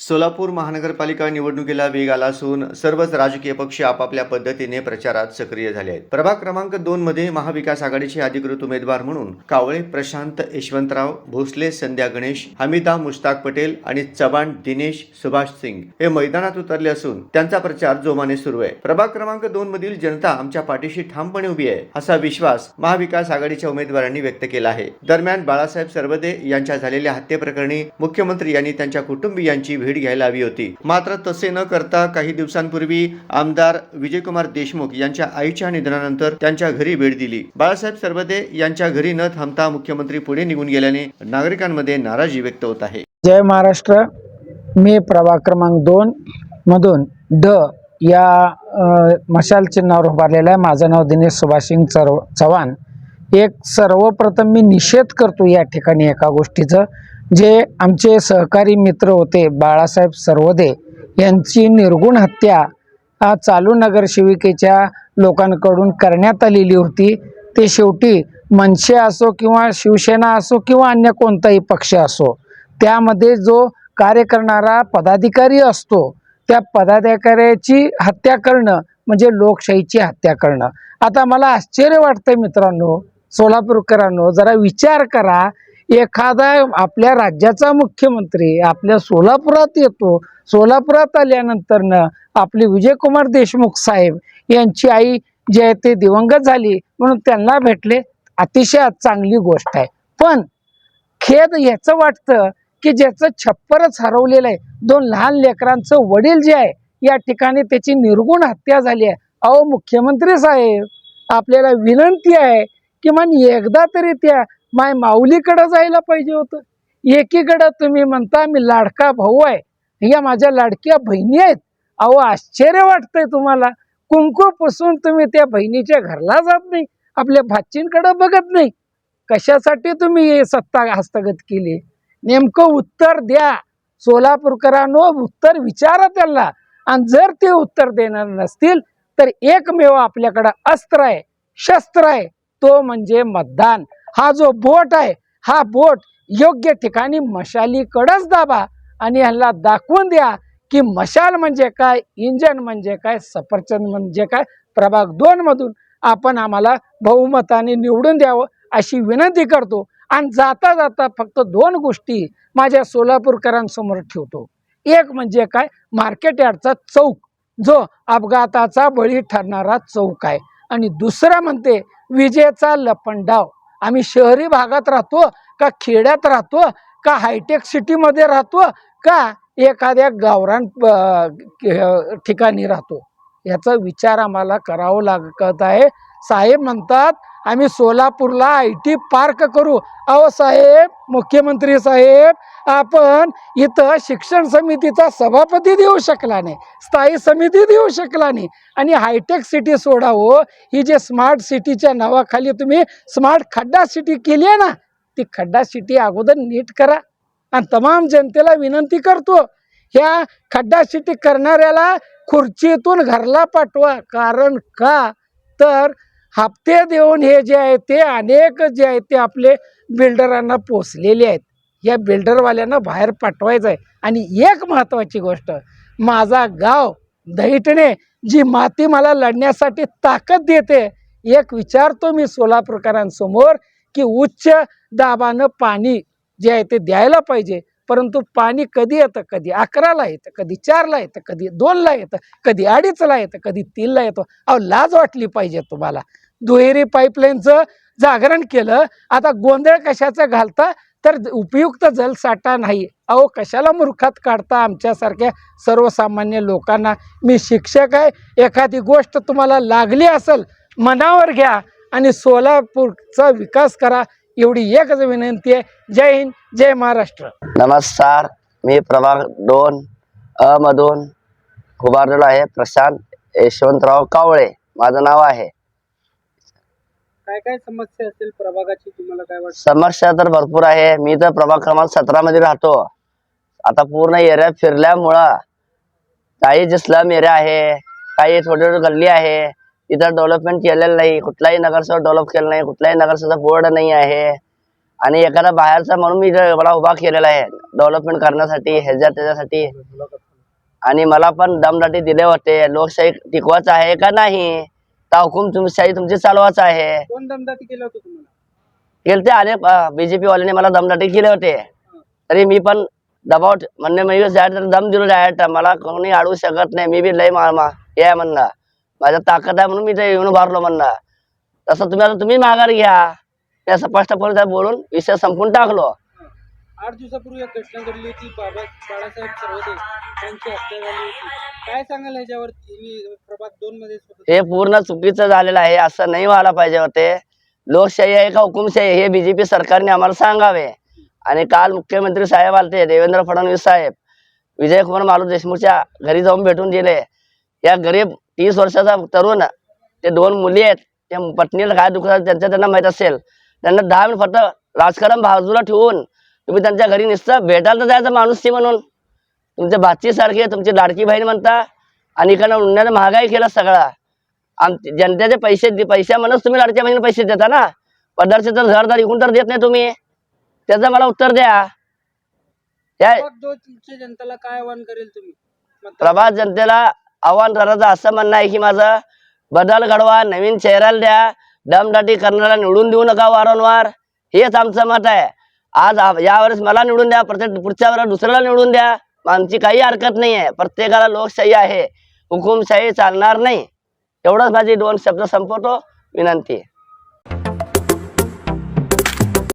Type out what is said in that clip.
सोलापूर महानगरपालिका निवडणुकीला वेग आला असून सर्वच राजकीय पक्ष आपापल्या पद्धतीने प्रचारात सक्रिय झाले आहेत. प्रभाग क्रमांक 2 मध्ये महाविकास आघाडीचे अधिकृत उमेदवार म्हणून कावळे प्रशांत यशवंतराव, भोसले संध्या गणेश, हमीदा मुश्ताक पटेल आणि चव्हाण दिनेश सुभाष सिंग हे मैदानात उतरले असून त्यांचा प्रचार जोमाने सुरू आहे. प्रभाग क्रमांक 2 मधील जनता आमच्या पाठीशी ठामपणे उभी आहे असा विश्वास महाविकास आघाडीच्या उमेदवारांनी व्यक्त केला आहे. दरम्यान बाळासाहेब सरवदे यांच्या झालेल्या हत्येप्रकरणी मुख्यमंत्री यांनी त्यांच्या कुटुंबियांची भेट घ्यायला हवी होती. मात्र तसे न करता काही दिवसांपूर्वी आमदार विजयकुमार देशमुख यांच्या आईच्या निधनानंतर त्यांच्या घरी भेट दिली. बाळासाहेब सरवदे यांच्या घरी न थांबता मुख्यमंत्री पुढे निघून गेल्याने नागरिकांमध्ये नाराजी व्यक्त होत आहे. जय महाराष्ट्र. मी प्रभाग क्रमांक 2 मधून ड या मशाल चिन्हावर उभारलेला आहे. माझं नाव दिनेश सुभाषसिंग चव्हाण. सर्वप्रथम मी निषेध करतो या ठिकाणी एका गोष्टीचं, जे आमचे सहकारी मित्र होते बाळासाहेब सरवदे यांची निर्गुण हत्या चालू नगरसेविकेच्या लोकांकडून करण्यात आलेली होती. ते शेवटी मनसे असो किंवा शिवसेना असो किंवा अन्य कोणताही पक्ष असो, त्यामध्ये जो कार्य करणारा पदाधिकारी असतो त्या पदाधिकाऱ्याची हत्या करणं म्हणजे लोकशाहीची हत्या करणं. आता मला आश्चर्य वाटतंय मित्रांनो, सोलापूरकरांनो, जरा विचार करा. एखादा आपल्या राज्याचा मुख्यमंत्री आपल्या सोलापुरात येतो, सोलापुरात आल्यानंतरनं आपले विजयकुमार देशमुख साहेब यांची आई जी आहे ते दिवंगत झाली म्हणून त्यांना भेटले. अतिशय चांगली गोष्ट आहे. पण खेद याचं वाटतं की ज्याचं छप्परच हरवलेलं आहे, 2 लहान लेकरांचं वडील जे आहे या ठिकाणी त्याची निर्गुण हत्या झाली आहे. अहो मुख्यमंत्री साहेब, आपल्याला विनंती आहे किमान एकदा तरी त्या माय माऊलीकडे जायला पाहिजे होतं. एकीकडं तुम्ही म्हणता मी लाडका भाऊ आहे, या माझ्या लाडक्या बहिणी आहेत. अहो आश्चर्य वाटतंय तुम्हाला. कुंकू पुसून तुम्ही त्या बहिणीच्या घरला जात नाही, आपल्या भाचींकडे बघत नाही. कशासाठी तुम्ही हे सत्ता हस्तगत केली? नेमकं उत्तर द्या. सोलापूरकरांनो, उत्तर विचारा त्यांना. आणि जर ते उत्तर देणार नसतील तर एकमेव आपल्याकडं अस्त्र आहे, शस्त्र आहे, तो म्हणजे मतदान. हा जो बोट आहे, हा बोट योग्य ठिकाणी मशालीकडेच दाबा आणि ह्याला दाखवून द्या की मशाल म्हणजे काय, इंजन म्हणजे काय, सफरचंद म्हणजे काय. प्रभाग 2 मधून आपण आम्हाला बहुमताने निवडून द्यावं अशी विनंती करतो. आणि जाता जाता फक्त 2 गोष्टी माझ्या सोलापूरकरांसमोर ठेवतो. एक म्हणजे काय, मार्केट यार्डचा चौक जो अपघाताचा बळी ठरणारा चौक आहे. आणि दुसरा म्हणते विजेचा लपंडाव. आम्ही शहरी भागात राहतो का खेड्यात राहतो का हायटेक सिटीमध्ये राहतो का एखाद्या गावरान ठिकाणी राहतो, याचा विचार आम्हाला करावा लागत आहे. साहेब म्हणतात आम्ही सोलापूरला IT पार्क करू. अहो साहेब, मुख्यमंत्री साहेब, आपण इथं शिक्षण समितीचा सभापती देऊ शकला नाही, स्थायी समिती देऊ शकला नाही आणि हायटेक सिटी सोडावं. ही जे स्मार्ट सिटीच्या नावाखाली तुम्ही स्मार्ट खड्डा सिटी केली आहे ना, ती खड्डा सिटी अगोदर नीट करा. आणि तमाम जनतेला विनंती करतो, ह्या खड्डा सिटी करणाऱ्याला खुर्चीतून घरला पाठवा. कारण का तर हप्ते देऊन हे जे आहे ते अनेक जे आहे ते आपले बिल्डरांना पोचलेले आहेत. या बिल्डरवाल्यांना बाहेर पाठवायचं आहे. आणि एक महत्त्वाची गोष्ट, माझा गाव दहिटणे जी माती मला लढण्यासाठी ताकद देते. एक विचारतो मी सोलापूरकरांसमोर की उच्च दाबानं पाणी जे आहे ते द्यायला पाहिजे, परंतु पाणी कधी येतं, कधी 11ला येतं, कधी 4ला येतं, कधी 2ला येतं, कधी 2:30ला येतं, कधी 3ला येतं. अहो लाज वाटली पाहिजे तुम्हाला. दुहेरी पाईपलाईनचं जागरण केलं, आता गोंधळ कशाचं घालता तर उपयुक्त जलसाठा नाही. अहो कशाला मूर्खात काढता आमच्यासारख्या सर्वसामान्य लोकांना. मी शिक्षक आहे, एखादी गोष्ट तुम्हाला लागली असेल मनावर घ्या आणि सोलापूरचा विकास करा, एवढी एकच विनंती आहे. जय हिंद, जय महाराष्ट्र. नमस्कार. मी प्रभाग 2 अ मधून उभारलेलो आहे. प्रशांत यशवंतराव कावळे माझं नाव आहे. काय काय समस्या असेल प्रभागाची, तुम्हाला काय वाटतं? समस्या तर भरपूर आहे. मी तर प्रभाग क्रमांक 17 मध्ये राहतो. आता पूर्ण एरिया फिरल्यामुळं काही जे स्लम एरिया आहे, काही छोटे छोटे गल्ली आहे, तिथं डेव्हलपमेंट केलेलं नाही. कुठलाही नगरसेवक डेव्हलप केलं नाही, कुठलाही नगरसेवक बोर्ड नाही आहे. आणि एखादा बाहेरचा म्हणून मी इथं मला उभा केलेला आहे डेव्हलपमेंट करण्यासाठी त्याच्यासाठी. आणि मला पण दमदाटी दिले होते, लोकशाही टिकवायचं आहे का नाही, तर हुकुमशाही तुमची चालवायचं आहे. कोण दमदाटी केलं होतं तुम्हाला? केलते अनेक बीजेपी वाल्याने मला दमदाटी केले होते. तरी मी पण दबाव म्हणणे मी जायचं दम दिलो जायचं, मला कोणी अडवू शकत नाही, मी बी लय हे आहे म्हणणं, माझ्या ताकद आहे म्हणून मी ते येऊन उभारलो म्हणणं. तसं तुम्ही माघार घ्या, मी स्पष्टपणे बोलून विषय संपून टाकलो. 8 दिवसापूर्वी एक घटना घडली होती, बाळासाहेब सर्वदे यांची हत्या झाली होती. काय सांगाल ह्याच्यावर? प्रभाग 2 मध्ये हे पूर्ण चुकीचं झालेलं आहे, असं नाही व्हायला पाहिजे होते. लोकशाही आहे का हुकुमशाही हे बीजेपी सरकारने आम्हाला सांगावे. आणि काल मुख्यमंत्री साहेब आलते, देवेंद्र फडणवीस साहेब विजयकुमार मालू देशमुखच्या घरी जाऊन भेटून दिले. या गरीब 30 वर्षाचा तरुण, ते 2 मुली आहेत, त्या पत्नीला काय दुःख त्यांना माहित असेल. त्यांना 10 मिनिट फक्त राजकारण बाजूला ठेवून तुम्ही त्यांच्या घरी नुसतं भेटायला तर जायचं माणूसची म्हणून. तुमच्या भाचीसारखी तुमची लाडकी बहीण म्हणता, आणि इकडनं उन्हाने महागाई केला सगळा. जनतेचे पैसे म्हणूनच तुम्ही लाडक्या बहिणीला पैसे देता ना. पदार्थ तर घरदार इकून तर देत नाही तुम्ही, त्याचं मला उत्तर द्या. प्रभाग 2 च्या जनतेला काय आवाहन करेल तुम्ही? प्रभात जनतेला आव्हान करायचं असं म्हणणं आहे की माझं बदल घडवा, नवीन चेहऱ्याला द्या, दमदाटी करणाऱ्याला निवडून देऊ नका वारंवार, हेच आमचं मत आहे. आज यावेळेस मला निवडून द्या, पुढच्या वेळेला दुसऱ्याला निवडून द्या, आमची काही हरकत नाही आहे. प्रत्येकाला लोकशाही आहे, हुकुमशाही चालणार नाही. एवढंच माझी 2 शब्द संपवतो, विनंती.